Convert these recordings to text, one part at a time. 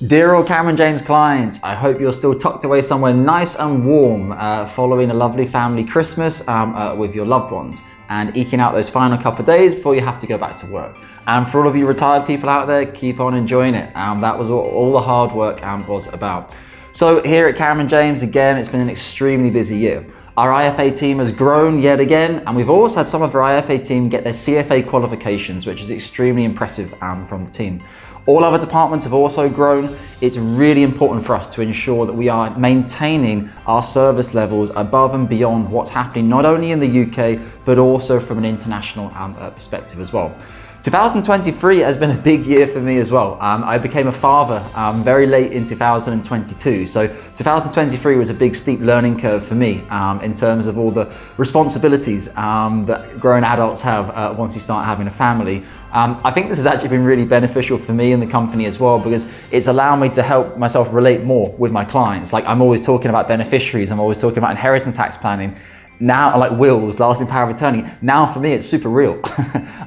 Dear all Cameron James clients, I hope you're still tucked away somewhere nice and warm, following a lovely family Christmas with your loved ones and eking out those final couple of days before you have to go back to work. And for all of you retired people out there, keep on enjoying it. That was what all the hard work was about. So here at Cameron James, again, it's been an extremely busy year. Our IFA team has grown yet again, and we've also had some of our IFA team get their CFA qualifications, which is extremely impressive from the team. All other departments have also grown. It's really important for us to ensure that we are maintaining our service levels above and beyond what's happening not only in the UK, but also from an international perspective as well. 2023 has been a big year for me as well. I became a father very late in 2022. So 2023 was a big steep learning curve for me in terms of all the responsibilities that grown adults have once you start having a family. I think this has actually been really beneficial for me and the company as well, because it's allowed me to help myself relate more with my clients. Like, I'm always talking about beneficiaries, I'm always talking about inheritance tax planning. Now, like wills, lasting power of attorney, now for me it's super real.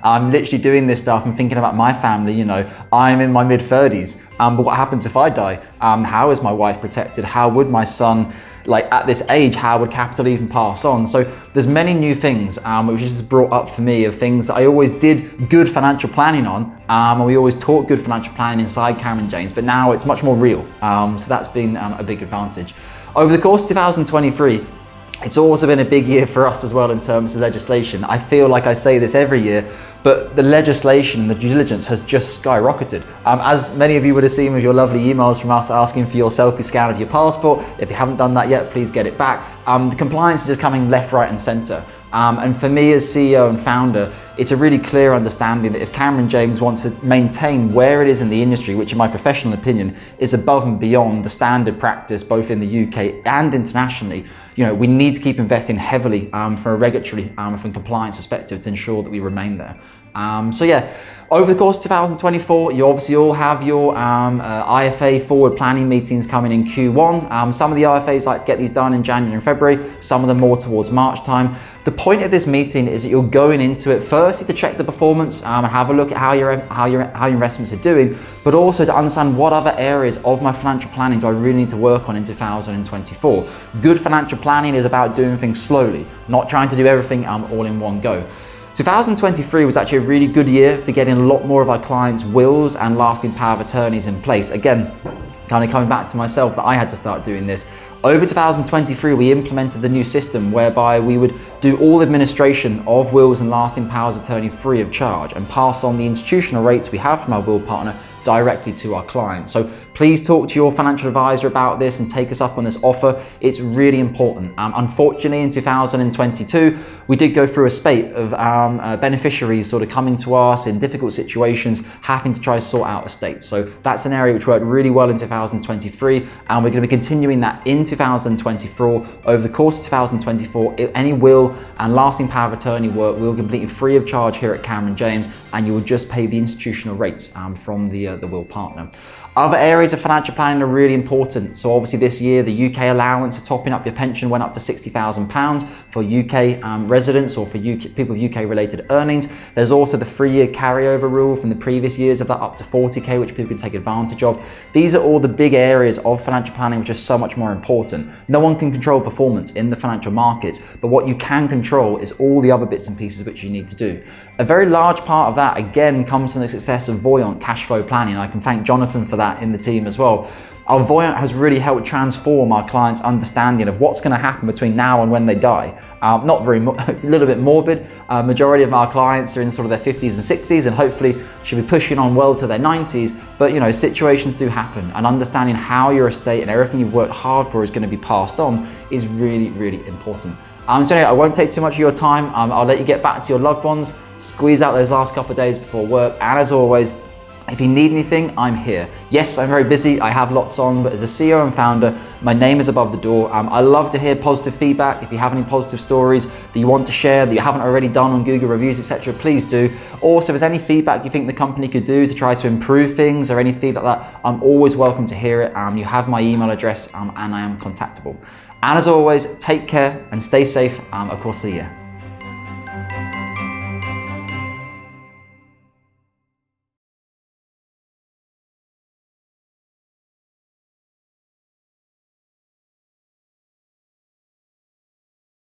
I'm literally doing this stuff and thinking about my family. You know, I'm in my mid-30s, but what happens if I die? How is my wife protected? How would my son, like at this age, how would capital even pass on? So there's many new things which is brought up for me, of things that I always did good financial planning on, and we always taught good financial planning inside Cameron James, but now it's much more real. So that's been a big advantage. Over the course of 2023, it's also been a big year for us as well in terms of legislation. I feel like I say this every year, but the legislation and the due diligence has just skyrocketed. As many of you would have seen with your lovely emails from us asking for your selfie scan of your passport. If you haven't done that yet, please get it back. The compliance is just coming left, right and centre. And for me as CEO and founder, it's a really clear understanding that if Cameron James wants to maintain where it is in the industry, which in my professional opinion is above and beyond the standard practice both in the UK and internationally, you know, we need to keep investing heavily from a regulatory from compliance perspective to ensure that we remain there. So yeah, over the course of 2024, you obviously all have your IFA forward planning meetings coming in Q1. Some of the IFAs like to get these done in January and February, some of them more towards March time. The point of this meeting is that you're going into it firstly to check the performance and have a look at how your investments are doing, but also to understand what other areas of my financial planning do I really need to work on in 2024. Good financial planning is about doing things slowly, not trying to do everything all in one go. 2023 was actually a really good year for getting a lot more of our clients' wills and lasting power of attorneys in place. Again, kind of coming back to myself, that I had to start doing this. Over 2023, we implemented the new system whereby we would do all administration of wills and lasting powers of attorney free of charge and pass on the institutional rates we have from our will partner directly to our clients. So please talk to your financial advisor about this and take us up on this offer. It's really important. Unfortunately, in 2022, we did go through a spate of beneficiaries sort of coming to us in difficult situations, having to try to sort out estates. So that's an area which worked really well in 2023, and we're going to be continuing that in 2024. Over the course of 2024, any will and lasting power of attorney work will completely free of charge here at Cameron James, and you will just pay the institutional rates from the will partner. Other areas of financial planning are really important. So obviously this year, the UK allowance for topping up your pension went up to £60,000 for UK residents or for people with UK related earnings. There's also the 3-year carryover rule from the previous years of that up to 40k, which people can take advantage of. These are all the big areas of financial planning which are so much more important. No one can control performance in the financial markets, but what you can control is all the other bits and pieces which you need to do. A very large part of that, again, comes from the success of Voyant cash flow planning. I can thank Jonathan for that in the team as well. Our Voyant has really helped transform our clients' understanding of what's going to happen between now and when they die. A little bit morbid. Majority of our clients are in sort of their 50s and 60s, and hopefully should be pushing on well to their 90s. But you know, situations do happen, and understanding how your estate and everything you've worked hard for is going to be passed on is really, really important. So anyway, I won't take too much of your time. I'll let you get back to your loved ones, squeeze out those last couple of days before work, and as always, if you need anything, I'm here. Yes, I'm very busy, I have lots on, but as a CEO and founder, my name is above the door. I love to hear positive feedback. If you have any positive stories that you want to share that you haven't already done on Google reviews, etc., please do. Also, if there's any feedback you think the company could do to try to improve things or any feedback like that, I'm always welcome to hear it. You have my email address and I am contactable. And as always, take care and stay safe across the year.